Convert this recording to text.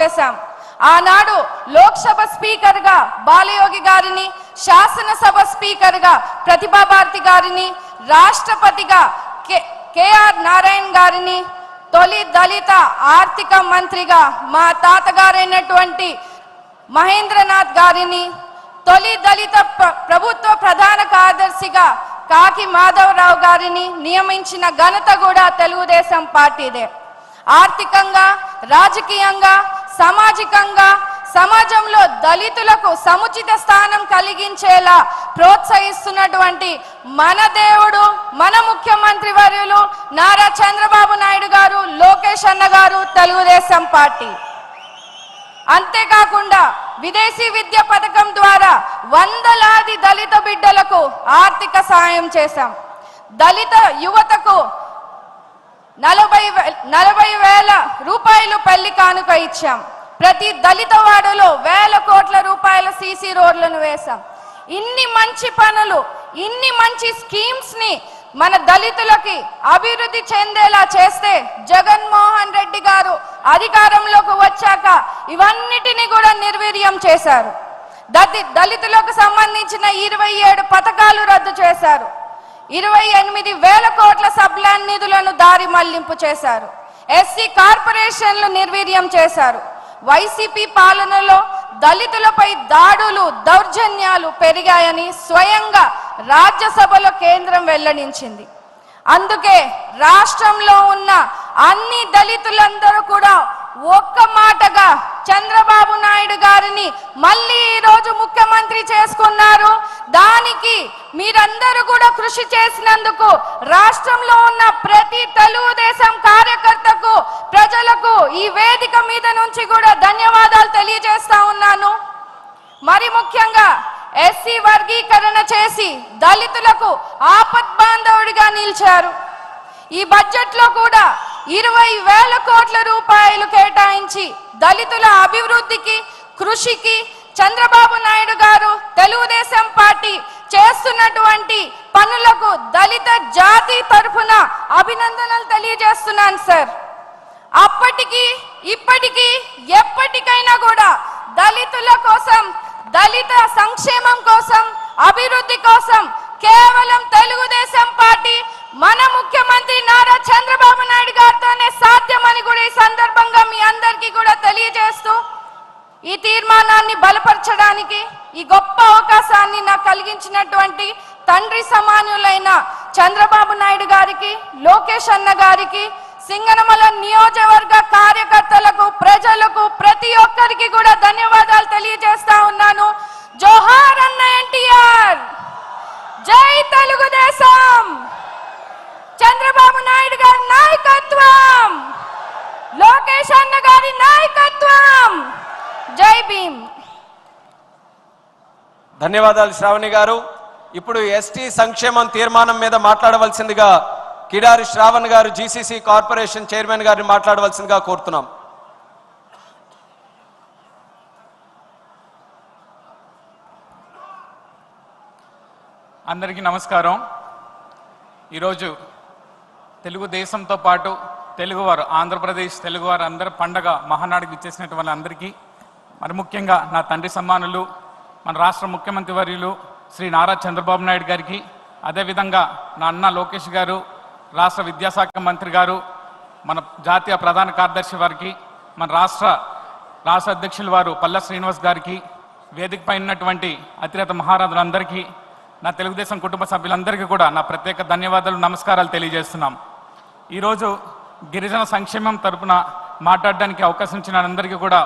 చేశాం. ఆనాడు లోక్సభ స్పీకర్ గా బాలయోగి గారిని, శాసనసభ స్పీకర్ గా ప్రతిభా భారతి గారిని, రాష్ట్రపతిగా కేఆర్ నారాయణ్ గారిని, తొలి దళిత ఆర్థిక మంత్రిగా మా తాతగారైనటువంటి మహేంద్రనాథ్ గారిని, తొలి దళిత ప్రభుత్వ ప్రధాన కార్యదర్శిగా కాకి మాధవరావు గారిని నియమించిన ఘనత కూడా తెలుగుదేశం పార్టీదే. ఆర్థికంగా, రాజకీయంగా, సామాజికంగా సమాజంలో దళితులకు సముచిత స్థానం కలిగించేలా ప్రోత్సహిస్తున్నటువంటి మన దేవుడు, మన ముఖ్యమంత్రి వర్యులు నారా చంద్రబాబు నాయుడు గారు, లోకేష్ అన్న గారు, తెలుగుదేశం పార్టీ. అంతేకాకుండా విదేశీ విద్య పథకం ద్వారా వందలాది దళిత బిడ్డలకు ఆర్థిక సాయం చేశాం. దళిత యువతకు 40,000 రూపాయలు పెళ్లి కానుక ఇచ్చాం. ప్రతి దళిత వాడలో వేల కోట్ల రూపాయల సీసీ రోడ్లను వేశాం. ఇన్ని మంచి పనులు, ఇన్ని మంచి స్కీమ్స్ ని మన దళితులకి అభివృద్ధి చెందేలా చేస్తే జగన్మోహన్ రెడ్డి గారు అధికారంలోకి వచ్చాక ఇవన్నిటిని కూడా నిర్వీర్యం చేశారు. దళితులకు సంబంధించిన 27 పథకాలు రద్దు చేశారు. 28,000 కోట్ల సబ్లాన్ నిధులను దారి మళ్లింపు చేశారు. ఎస్సీ కార్పొరేషన్లు నిర్వీర్యం చేశారు. వైసీపీ పాలనలో దళితులపై దాడులు, దౌర్జన్యాలు పెరిగాయని స్వయంగా రాజ్యసభలో కేంద్రం వెల్లడించింది. అందుకే రాష్ట్రంలో ఉన్న అన్ని దళితులందరూ కూడా ఒక్క మాటగా చంద్రబాబు నాయుడు గారిని మళ్ళీ ఈరోజు ముఖ్యమంత్రి చేసుకున్నారు. దానికి మీరందరూ కూడా కృషి చేసినందుకు రాష్ట్రంలో ఉన్న ప్రతి తెలుగుదేశం కార్యకర్తకు, ప్రజలకు ఈ వేదిక మీద నుంచి కూడా ధన్యవాదాలు తెలియజేస్తా ఉన్నాను. మరి ముఖ్యంగా ఎస్సీ వర్గీకరణ చేసి దళితులకు ఆపద్బాంధవుడిగా నిలిచారు. ఈ బడ్జెట్ లో కూడా 20,000 కోట్ల రూపాయలు కేటాయించి దళితుల అభివృద్ధికి, కృషికి చంద్రబాబు నాయుడు గారు, తెలుగుదేశం పార్టీ చేస్తున్నటువంటి పనులకు దళిత జాతి తరఫున అభినందనలు తెలియజేస్తున్నాను సార్. అప్పటికి ఇప్పటికీ ఎప్పటికైనా కూడా దళితుల కోసం, దళిత సంక్షేమం కోసం, అభివృద్ధి కోసం కేవలం తెలుగుదేశం పార్టీ, మన ముఖ్యమంత్రి నారా చంద్రబాబు నాయుడు గారితోనే సాధ్యమని కూడా ఈ సందర్భంగా మీ అందరికీ కూడా తెలియజేస్తూ, ఈ తీర్మానాన్ని బలపరచడానికి ఈ గొప్ప అవకాశాన్ని నాకు కలిగించినటువంటి తండ్రి సమానులైన చంద్రబాబు నాయుడు గారికి, లోకేష్ అన్న గారికి, సింగనమల నియోజకవర్గ కార్యకర్తలకు, ప్రజలకు, ప్రతి ఒక్కరికి కూడా ధన్యవాదాలు తెలియజేస్తా ఉన్నాను. జోహార్ అన్న ఎన్టీఆర్, జై తెలుగుదేశం, చంద్రబాబు నాయుడు గారి నాయకత్వం, లోకేష్ అన్న గారి నాయకత్వం, జై భీమ్. ధన్యవాదాలు శ్రావణి గారు. ఇప్పుడు ఎస్టీ సంక్షేమం తీర్మానం మీద మాట్లాడవలసిందిగా కిడారి శ్రావణ్ గారు, జీసీసీ కార్పొరేషన్ చైర్మన్ గారిని మాట్లాడవలసిందిగా కోరుతున్నాం. అందరికీ నమస్కారం. ఈరోజు తెలుగుదేశంతో పాటు తెలుగువారు, ఆంధ్రప్రదేశ్ తెలుగువారు అందరూ పండగ మహానాడుకు ఇచ్చేసినటువంటి వాళ్ళందరికీ, మరి ముఖ్యంగా నా తండ్రి సమానులు, మన రాష్ట్ర ముఖ్యమంత్రి వర్యులు శ్రీ నారా చంద్రబాబు నాయుడు గారికి, అదేవిధంగా నా అన్న లోకేష్ గారు, రాష్ట్ర విద్యాశాఖ మంత్రి గారు, మన జాతీయ ప్రధాన కార్యదర్శి వారికి, మన రాష్ట్ర అధ్యక్షులు వారు పల్ల శ్రీనివాస్ గారికి, వేదికపై ఉన్నటువంటి అతిరథ మహారాజులందరికీ, నా తెలుగుదేశం కుటుంబ సభ్యులందరికీ కూడా నా ప్రత్యేక ధన్యవాదాలు, నమస్కారాలు తెలియజేస్తున్నాం. ఈరోజు గిరిజన సంక్షేమం తరపున మాట్లాడడానికి అవకాశం ఇచ్చిన అందరికీ కూడా